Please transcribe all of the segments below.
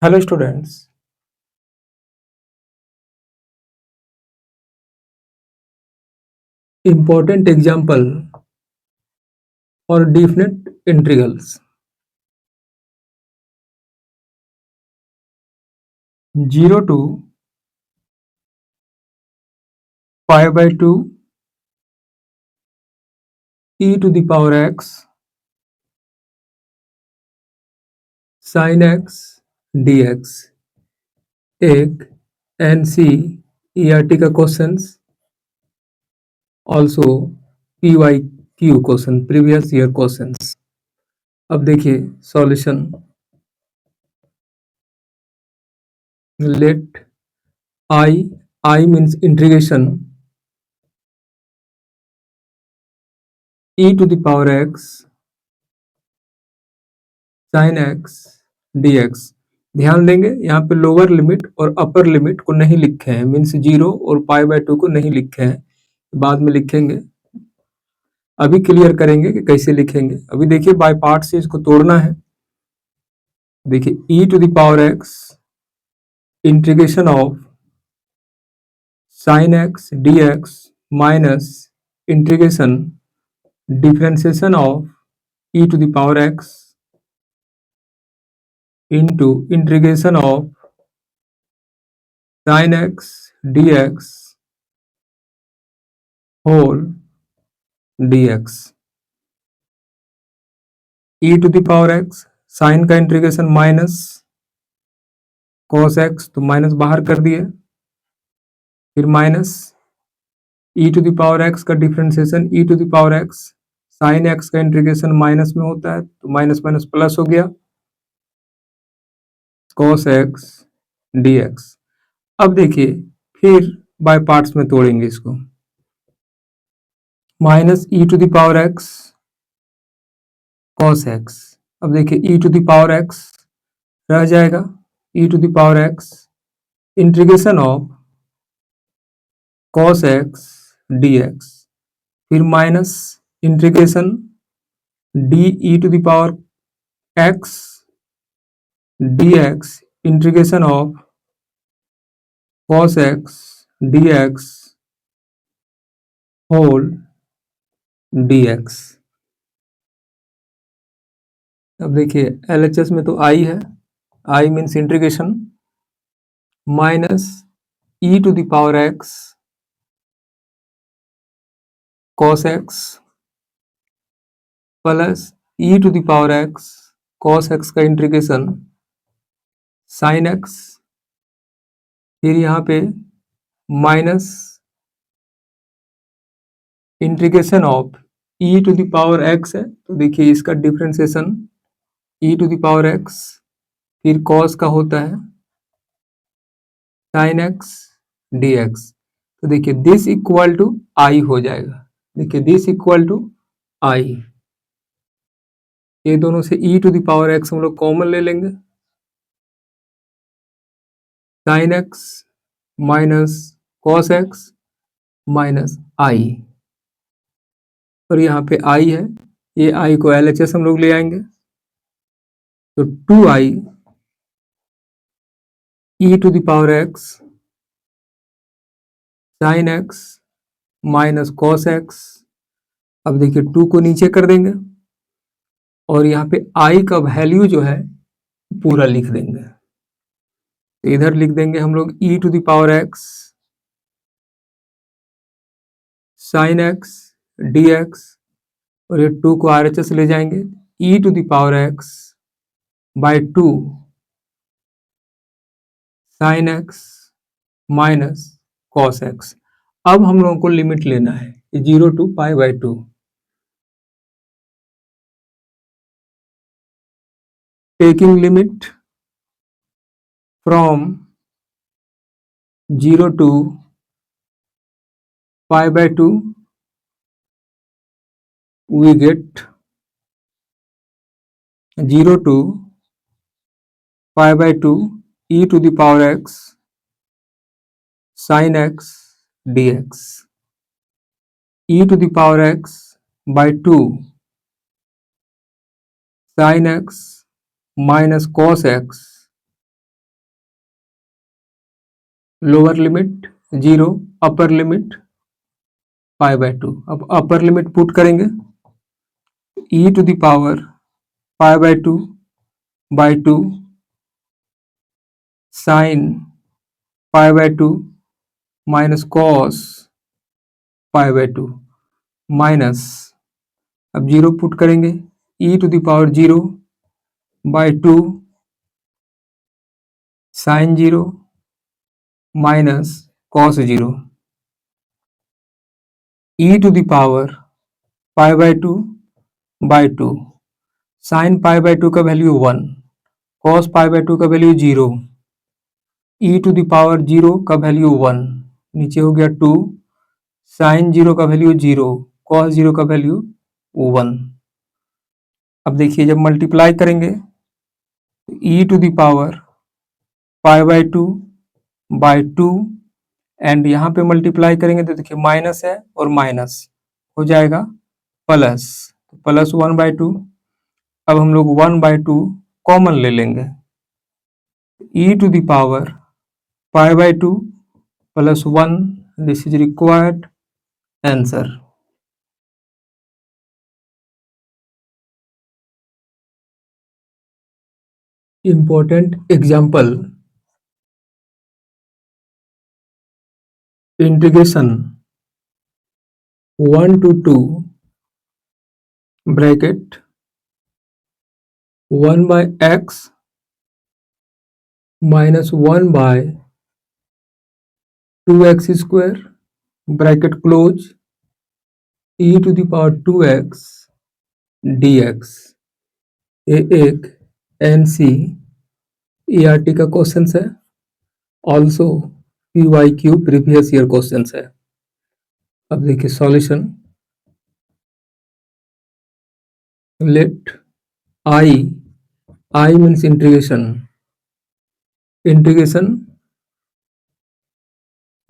Hello students, important example for definite integrals. 0 to pi by 2 e to the power x sin x dx एक NCERT का questions also PYQ question previous year questions. अब देखिए solution. Let I means integration e to the power x sin x dx। ध्यान देंगे यहाँ पे lower limit और upper limit को नहीं लिखे हैं, मीन्स 0 और पाई बाय 2 को नहीं लिखे हैं, बाद में लिखेंगे। अभी क्लियर करेंगे कि कैसे लिखेंगे। अभी देखिए बाय पार्ट से इसको तोड़ना है। देखिए e to the power x integration of sin x dx minus integration differentiation of e to the power x into integration of sin x dx whole dx। e to the power x sine का integration minus cos x, तो minus बाहर कर दिए, फिर minus e to the power x का differentiation e to the power x sine x का integration minus में होता है, तो माइनस माइनस प्लस हो गया cos x dx। अब देखिए फिर बाय पार्ट्स में तोड़ेंगे इसको। Minus e to the power x cos x। अब देखिए e to the power x रह जाएगा, e to the power x integration of cos x dx, फिर minus integration d e to the power x dx integration of cos x dx whole dx। अब देखिए LHS में तो I है, I means integration minus e to the power x cos x plus e to the power x cos x का integration sin x, फिर यहाँ पे minus integration of e to the power x है, तो देखिए इसका differentiation e to the power x, फिर cos का होता है sin x dx। तो देखिए दिस इक्वल टू I हो जाएगा। देखिए दिस इक्वल टू I, ये दोनों से e to the power x हम लोग कॉमन ले लेंगे, sin x minus cos x minus I, और यहाँ पे I है, ये I को LHS हम लोग ले आएंगे, तो 2I e to the power x sin x minus cos x। अब देखिए 2 को नीचे कर देंगे और यहाँ पे I का वैल्यू जो है पूरा लिख देंगे, तो इधर लिख देंगे हम लोग e to the power x sin x dx, और ये 2 को RHS ले जाएंगे, e to the power x by 2 sin x minus cos x। अब हम लोगों को लिमिट लेना है 0 to pi by 2। Taking limit from 0 to pi by 2 we get 0 to pi by 2 e to the power x sin x dx, e to the power x by 2 sin x minus cos x lower limit 0, upper limit π/2। अब upper limit put करेंगे, e to the power π/2 by 2 sin π/2 minus cos π/2 minus, अब 0 put करेंगे, e to the power 0 by 2 sin 0 minus cos 0, e to the power π/2 by 2 sin π/2 का value 1, cos π/2 का value 0, e to the power 0 का value 1, नीचे हो गया 2, sin 0 का value 0, cos 0 का वैल्यू 1। अब देखिए जब मल्टीप्लाई करेंगे e to the power π/2 by 2 and यहाँ पे मल्टीप्लाई करेंगे तो देखिए माइनस है और माइनस हो जाएगा प्लस, प्लस 1/2। अब हम लोग 1/2 कॉमन ले लेंगे, e to the power π/2 plus 1, this is required answer. Important example, integration 1 to 2 bracket 1 by x minus 1 by 2x square bracket close e to the power 2x dx। ये एक NCERT का question है, also PYQ previous year question है। अब देखिए solution, let I means integration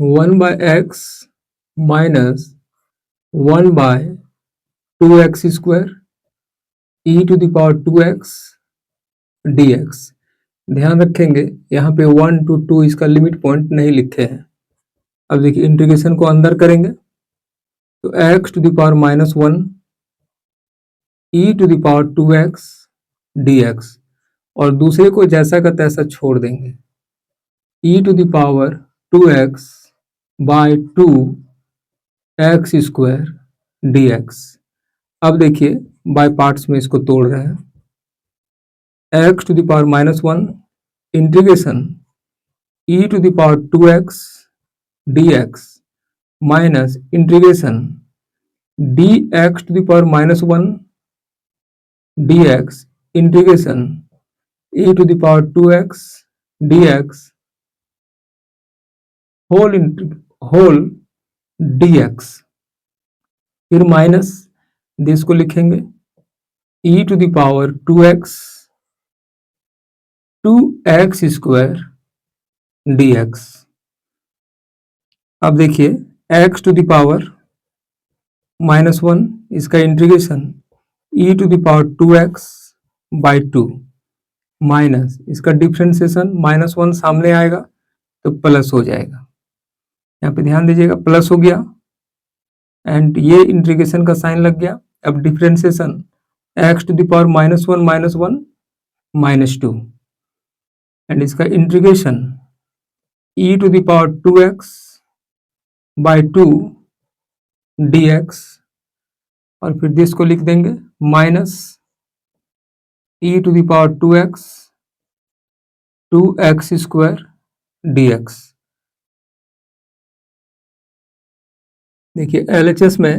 1 by x minus 1 by 2x square e to the power 2x dx। ध्यान रखेंगे यहाँ पे 1 to 2 इसका लिमिट पॉइंट नहीं लिखे हैं। अब देखिए इंटीग्रेशन को अंदर करेंगे तो x to the power -1 e to the power 2x dx, और दूसरे को जैसा का तैसा छोड़ देंगे, e to the power 2x by 2x square dx। अब देखिए बाय पार्ट्स में इसको तोड़ रहे हैं, x to the power -1 integration e to the power 2x dx minus integration dx to the power -1 dx integration e to the power 2x dx whole dx, फिर minus this को लिखेंगे e to the power 2x square dx। अब देखिए x to the power -1 इसका integration e to the power 2x by 2 minus इसका differentiation -1 सामने आएगा तो प्लस हो जाएगा, यहाँ पे ध्यान दीजिएगा प्लस हो गया एंड ये इंटीग्रेशन का साइन लग गया। अब differentiation x to the power -1 -2 and इसका integration e to the power 2x by 2 dx, और फिर दिस को लिख देंगे minus e to the power 2x square dx। देखिए LHS में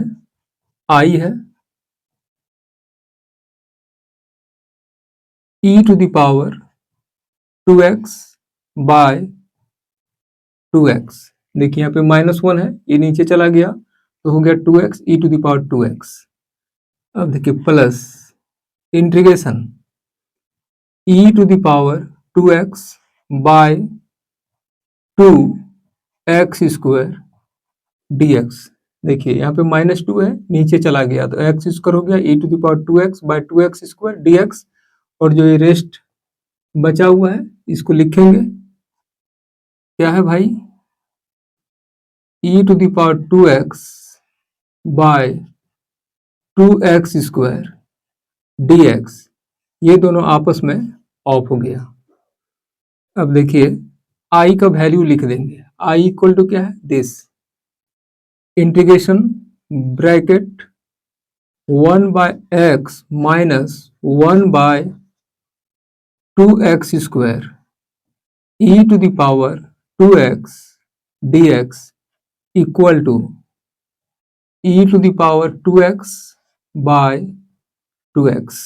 I है e to the power 2x by 2x। देखिए यहाँ पे -1 है, ये नीचे चला गया तो हो गया 2x e to the power 2x। अब देखिए plus integration e to the power 2x by 2x square dx। देखिए यहाँ पे -2 है, नीचे चला गया तो x स्क्वायर हो गया e to the power 2x by 2x square dx, और जो ये रेस्ट बचा हुआ है इसको लिखेंगे क्या है भाई e to the power 2x by 2x square dx, ये दोनों आपस में ऑफ हो गया। अब देखिए i का वैल्यू लिख देंगे, i इक्वल टू क्या है, this integration bracket 1 by x minus 1 by 2x square e to the power 2x dx equal to e to the power 2x by 2x।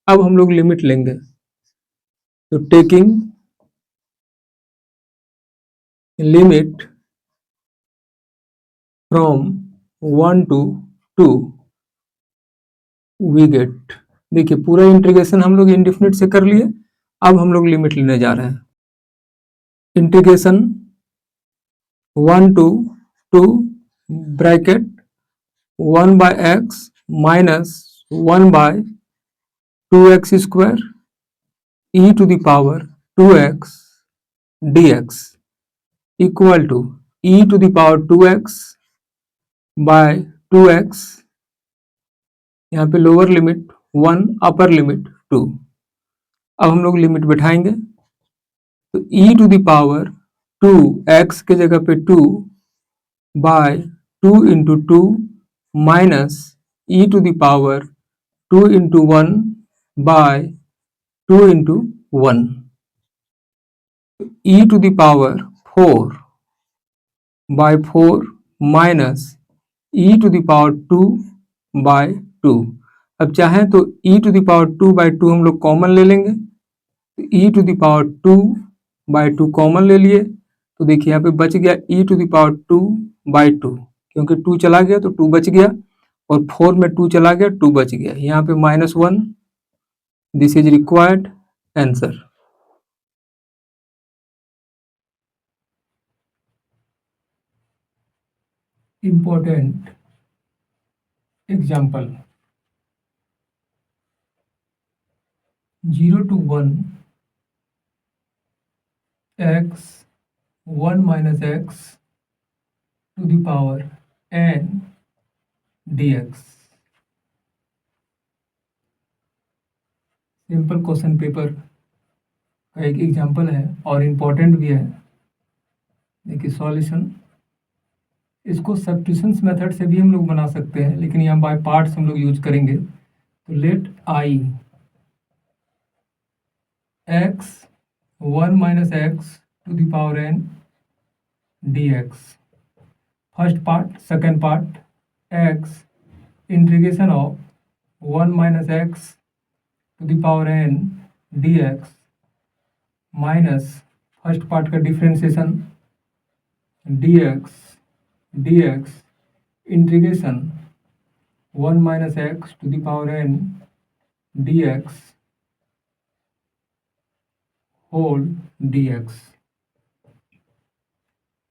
अब हम लोग लिमिट लेंगे, तो taking limit from 1 to 2 we get, देखिए पूरा integration हम लोग indefinite से कर लिए। अब हम लोग लिमिट लेने जा रहे हैं, integration 1 to 2 bracket 1 by x minus 1 by 2x square e to the power 2x dx equal to e to the power 2x by 2x, यहाँ पे लोअर लिमिट 1 अपर लिमिट 2। अब हम लोग लिमिट बैठाएंगे, तो e to the power 2 x के जगह पे 2 by 2 into 2 minus e to the power 2 into 1 by 2 into 1, e to the power 4 by 4 minus e to the power 2 by 2। अब चाहें तो e to the power 2 by 2 हम लोग common ले लेंगे, तो e to the power 2 by 2 common ले लिए, तो देखिए यहाँ पे बच गया e to the power 2 by 2, क्योंकि 2 चला गया तो 2 बच गया, और 4 में 2 चला गया 2 बच गया, यहाँ पे -1। This is required answer. Important example 0 to 1 x 1 minus x to the power n dx। Simple question paper का एक एग्जाम्पल है और इम्पोर्टेंट भी है। देखिए सॉल्यूशन, इसको सब्स्टिट्यूशंस मेथड से भी हम लोग बना सकते हैं, लेकिन यहाँ बाय पार्ट्स हम लोग यूज करेंगे। तो late i x 1 minus x to the power n dx, first part. Second part x integration of 1 minus x to the power n dx minus first part का differentiation dx integration 1 minus x to the power n dx whole dx।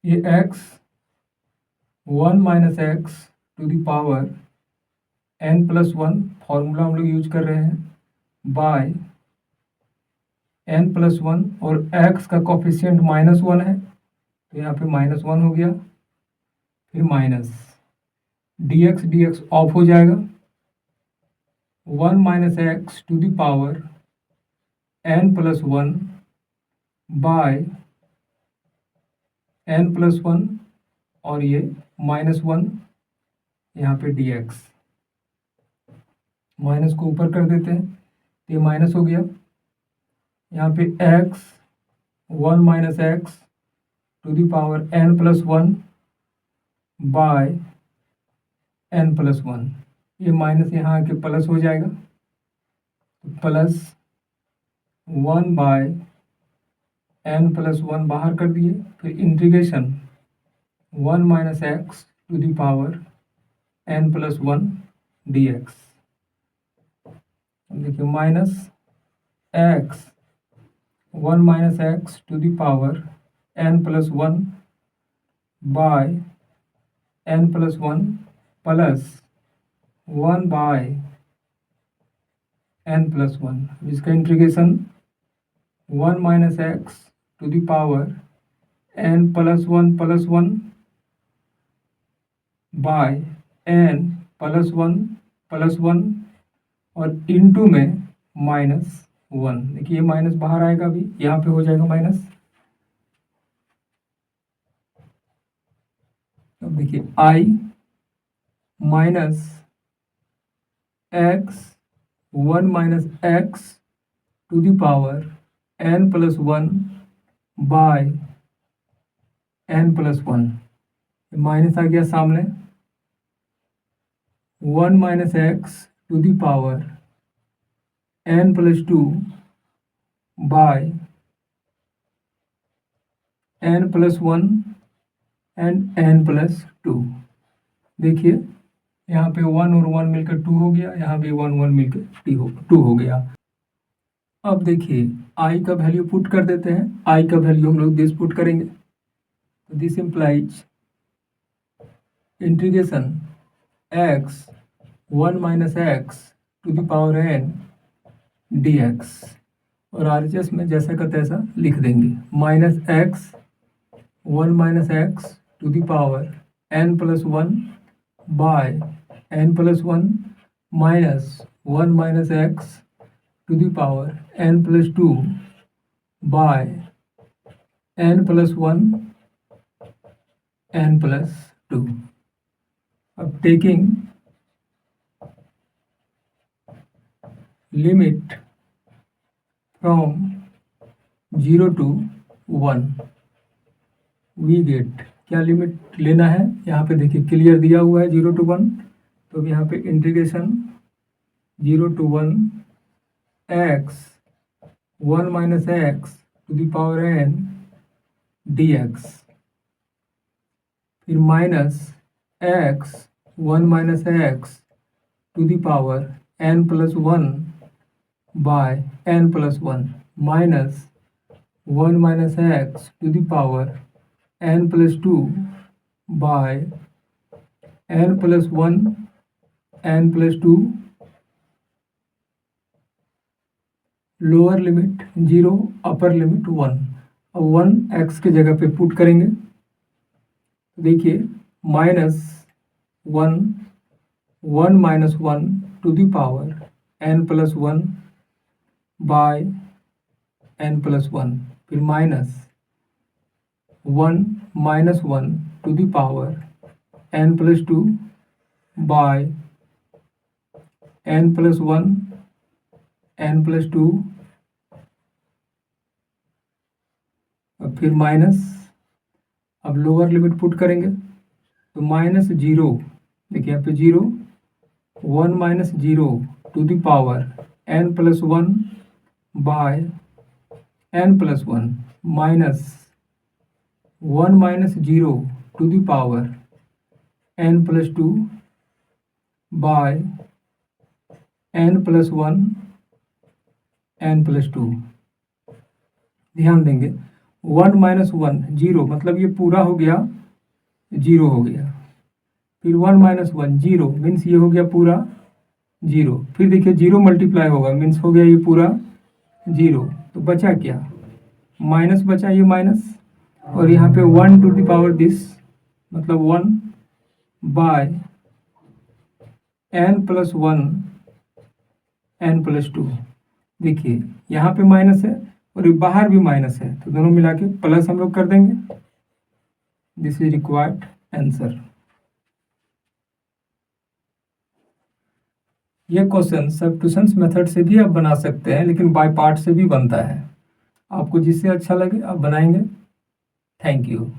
ये x 1 minus x to the power n plus 1 formula हम लोग use कर रहे हैं, bye n plus 1, और x का coefficient -1 है, तो यहाँ पे -1 हो गया, फिर माइनस dx ऑफ हो जाएगा, 1 minus x to the power n plus 1 by n plus 1, और ये -1 यहाँ पे dx, माइनस को ऊपर कर देते हैं, तो ये माइनस हो गया, यहाँ पे x 1 minus x to the power n plus 1 by n plus 1, ये माइनस यहाँ आके प्लस हो जाएगा, तो प्लस 1 बाय n plus 1 बाहर कर दिए, फिर integration 1 minus x to the power n plus 1 dx। देखिए minus x 1 minus x to the power n plus 1 by n plus 1 plus 1 by n plus 1, जिसका इंटीग्रेशन 1 minus x to the power n plus 1 plus 1 by n +1 और into में -1। देखिए ये minus बाहर आएगा, अभी यहाँ पे हो जाएगा माइनस। अब देखिए i -x 1 - x to the power n+1 by n+1। Minus आ गया सामने, 1 - x to the power n+2 by n+1 and n+2। देखिए यहाँ पे 1 और 1 मिलकर 2 हो गया, यहाँ भी 1 1 मिलकर 2 हो गया। अब देखिए i का वैल्यू पुट कर देते हैं। i का वैल्यू हम लोग दिस पुट करेंगे, तो this implies integration x 1 - x to the power n dx, और RHS में जैसा का तैसा लिख देंगे। -x 1 - x to the power n+1 by n+1 minus 1 - x to the power n+2 by n+1 n+2। अब taking limit from 0 to 1 we get, क्या limit लेना है यहाँ पे देखिए क्लियर दिया हुआ है 0 to 1। तो अब यहाँ पे integration 0 to 1 x 1 - x to the power n dx, फिर minus x 1 - x to the power n+1 by n+1 minus 1 - x to the power n+2 by n+1 n+2। Lower limit 0, upper limit 1। अब 1 x के जगह पे put करेंगे, देखिए -1 1 - 1 to the power n+1 by n+1, फिर -1 - 1 to the power n+2 by n+1 n+2, और फिर minus. अब लोअर लिमिट पुट करेंगे, तो -0, देखिए यहाँ पे 0 1 - 0 to the power n+1 by n+1 minus 1 - 0 to the power n+2 by n+1 n+2। ध्यान देंगे 1 - 1 0, मतलब ये पूरा हो गया 0 हो गया, फिर 1 - 1 0 मीन्स ये हो गया पूरा 0, फिर देखिए 0 मल्टीप्लाई होगा मीन्स हो गया ये पूरा 0। तो बचा क्या, माइनस बचा, ये माइनस, और यहाँ पे 1 टू द पावर दिस, मतलब 1 बाय n+1 n+2। देखिए यहाँ पे माइनस है और ये बाहर भी माइनस है, तो दोनों मिला के प्लस हम लोग कर देंगे। This is required answer. ये क्वेश्चन सब्स्टिट्यूशन मेथड से भी आप बना सकते हैं, लेकिन बाय पार्ट से भी बनता है। आपको जिससे अच्छा लगे आप बनाएंगे। Thank you.